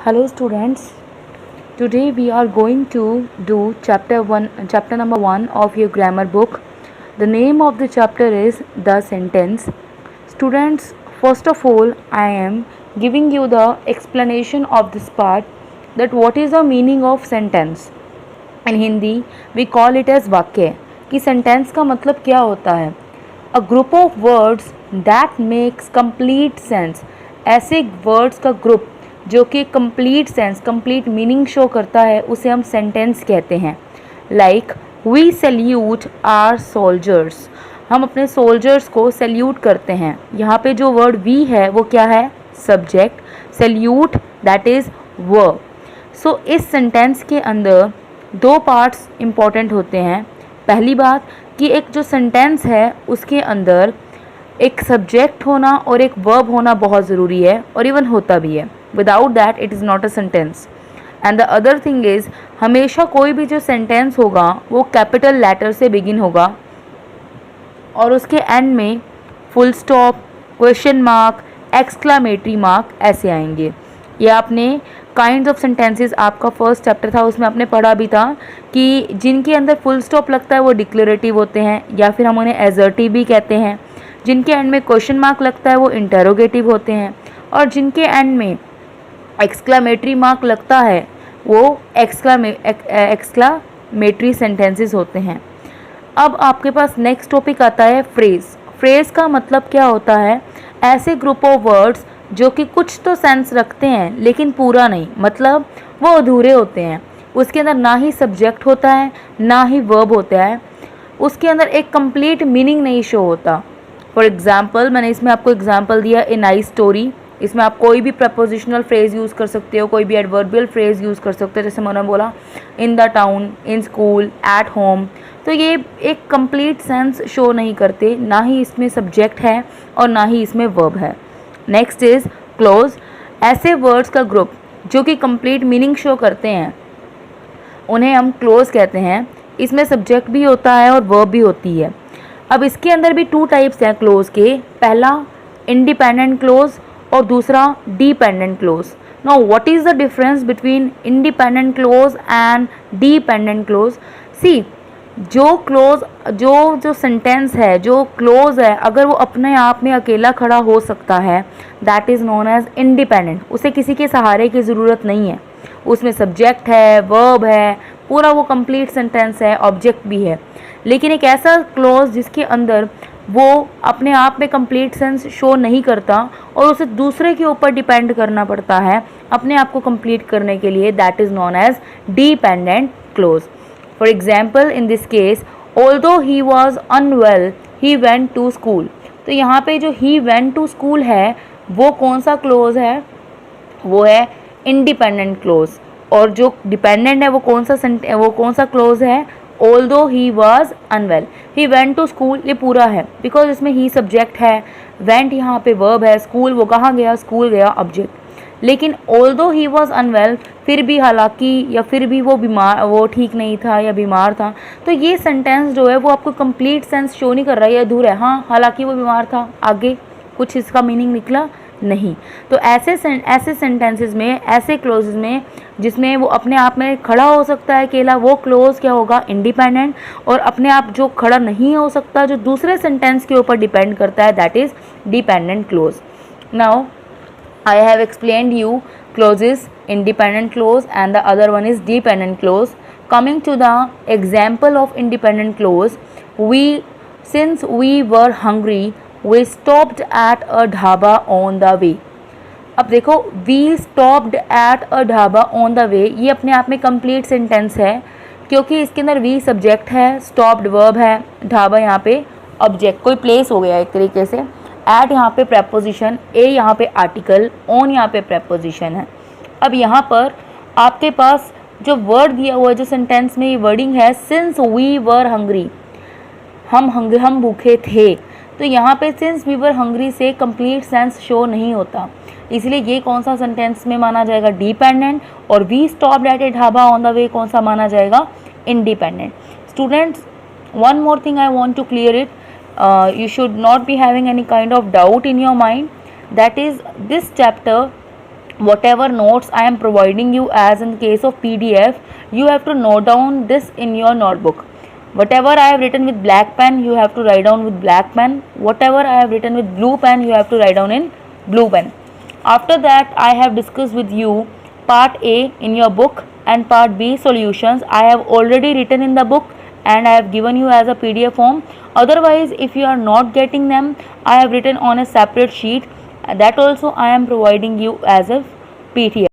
Hello students, today we are going to do chapter number 1 of your grammar book. The name of the chapter is The Sentence. Students, first of all, I am giving you the explanation of this part, that what is the meaning of sentence. In Hindi, we call it as वाक्य, कि sentence का मतलब क्या होता है. A group of words that makes complete sense. ऐसे words का group जो कि complete sense, complete meaning show करता है, उसे हम सेंटेंस कहते हैं. Like we salute are soldiers, हम अपने सोल्जर्स को सैल्यूट करते हैं. यहाँ पे जो वर्ड वी है वो क्या है? Subject. Salute that is verb. So इस सेंटेंस के अंदर दो पार्ट्स इम्पॉर्टेंट होते हैं. पहली बात कि एक जो सेंटेंस है उसके अंदर एक सब्जेक्ट होना और एक वर्ब होना बहुत ज़रूरी है, और इवन होता भी है. Without that it is not a sentence. And the other thing is, हमेशा कोई भी जो सेंटेंस होगा वो कैपिटल लेटर से बिगिन होगा और उसके एंड में full stop, question mark, exclamatory mark ऐसे आएंगे. ये आपने काइंड्स ऑफ सेंटेंसेस, आपका फर्स्ट चैप्टर था उसमें आपने पढ़ा भी था कि जिनके अंदर फुल स्टॉप लगता है वो डिक्लेरेटिव होते हैं, या फिर हम उन्हें एजर्टिव भी कहते हैं. जिनके एंड में क्वेश्चन मार्क लगता है वो इंटरोगेटिव होते हैं, और जिनके एंड में एक्सक्लामेटरी मार्क लगता है वो एक्सक्लामेटरी सेंटेंसेस होते हैं. अब आपके पास नेक्स्ट टॉपिक आता है फ्रेज़. फ्रेज़ का मतलब क्या होता है? ऐसे ग्रुप ऑफ वर्ड्स जो कि कुछ तो सेंस रखते हैं लेकिन पूरा नहीं, मतलब वो अधूरे होते हैं. उसके अंदर ना ही सब्जेक्ट होता है ना ही वर्ब होता है, उसके अंदर एक कंप्लीट मीनिंग नहीं शो होता. फॉर एग्जाम्पल, मैंने इसमें आपको एग्जाम्पल दिया ए नाइस स्टोरी. इसमें आप कोई भी प्रपोजिशनल फ्रेज़ यूज़ कर सकते हो, कोई भी एडवर्बियल फ्रेज़ यूज़ कर सकते हो. जैसे मैंने बोला in the town, in school, at home. तो ये एक कंप्लीट सेंस शो नहीं करते, ना ही इसमें सब्जेक्ट है और ना ही इसमें वर्ब है. Next is close. ऐसे वर्ड्स का ग्रुप जो कि कंप्लीट मीनिंग शो करते हैं उन्हें हम क्लोज कहते हैं. इसमें सब्जेक्ट भी होता है और वर्ब भी होती है. अब इसके अंदर भी टू टाइप्स हैं क्लोज के. पहला इंडिपेंडेंट क्लोज और दूसरा dependent clause. Now what is the difference between independent clause and dependent clause? See, जो सेंटेंस है, जो क्लोज है, अगर वो अपने आप में अकेला खड़ा हो सकता है, that is known as independent. उसे किसी के सहारे की ज़रूरत नहीं है. उसमें सब्जेक्ट है, वर्ब है, पूरा वो कंप्लीट सेंटेंस है, ऑब्जेक्ट भी है. लेकिन एक ऐसा क्लोज जिसके अंदर वो अपने आप में कंप्लीट सेंस शो नहीं करता और उसे दूसरे के ऊपर डिपेंड करना पड़ता है अपने आप को कंप्लीट करने के लिए, that is known as dependent clause. For example, in this case, although he was unwell he went to school. तो यहाँ पे जो ही वेंट टू स्कूल है वो कौन सा क्लोज है? वो है इंडिपेंडेंट क्लोज. और जो डिपेंडेंट है वो कौन सा क्लोज है? Although he was unwell he went to school. ये पूरा है बिकॉज इसमें ही सब्जेक्ट है, वेंट यहाँ पे वर्ब है, स्कूल वो कहाँ गया? स्कूल गया, ऑब्जेक्ट. लेकिन ऑल्दो ही वॉज अनवेल, फिर भी, हालांकि, या फिर भी वो ठीक नहीं था या बीमार था. तो ये सेंटेंस जो है वो आपको कंप्लीट सेंस शो नहीं कर रहा है, ये अधूरा है. हाँ, हालांकि वो बीमार था, आगे कुछ इसका मीनिंग निकला नहीं. तो ऐसे सेंटेंसेस में, ऐसे क्लोजेस में जिसमें वो अपने आप में खड़ा हो सकता है अकेला, वो क्लोज क्या होगा? इंडिपेंडेंट. और अपने आप जो खड़ा नहीं हो सकता, जो दूसरे सेंटेंस के ऊपर डिपेंड करता है, that is dependent clause. Now I have explained you clauses, independent clause and the other one is dependent clause. Coming to the example of independent clause, since we were hungry, we stopped at a dhaba on the way. अब देखो, we stopped at a dhaba on the way, ये अपने आप में complete sentence है क्योंकि इसके अंदर we सब्जेक्ट है, stopped verb है, ढाबा यहाँ पे ऑब्जेक्ट, कोई प्लेस हो गया एक तरीके से. एट यहाँ पे प्रेपोजिशन, ए यहाँ पे आर्टिकल, ऑन यहाँ पे प्रेपोजिशन है. अब यहाँ पर आपके पास जो वर्ड दिया हुआ है, जो सेंटेंस में ये वर्डिंग है, सिंस वी वर हंग्री, हम भूखे थे. तो यहाँ पे सिंस वी वर हंग्री से कंप्लीट सेंस शो नहीं होता, इसलिए ये कौन सा सेंटेंस में माना जाएगा? डिपेंडेंट. और we stopped at a dhaba on the way कौन सा माना जाएगा? Independent. Students, one more thing I want to clear it. You should not be having any kind of doubt in your mind, that is, this chapter whatever notes I am providing you, as in case of PDF, you have to note down this in your notebook. Whatever I have written with black pen, you have to write down with black pen. Whatever I have written with blue pen, you have to write down in blue pen. After that, I have discussed with you part A in your book and part B solutions. I have already written in the book and I have given you as a PDF form. Otherwise, if you are not getting them, I have written on a separate sheet. That also I am providing you as a PDF.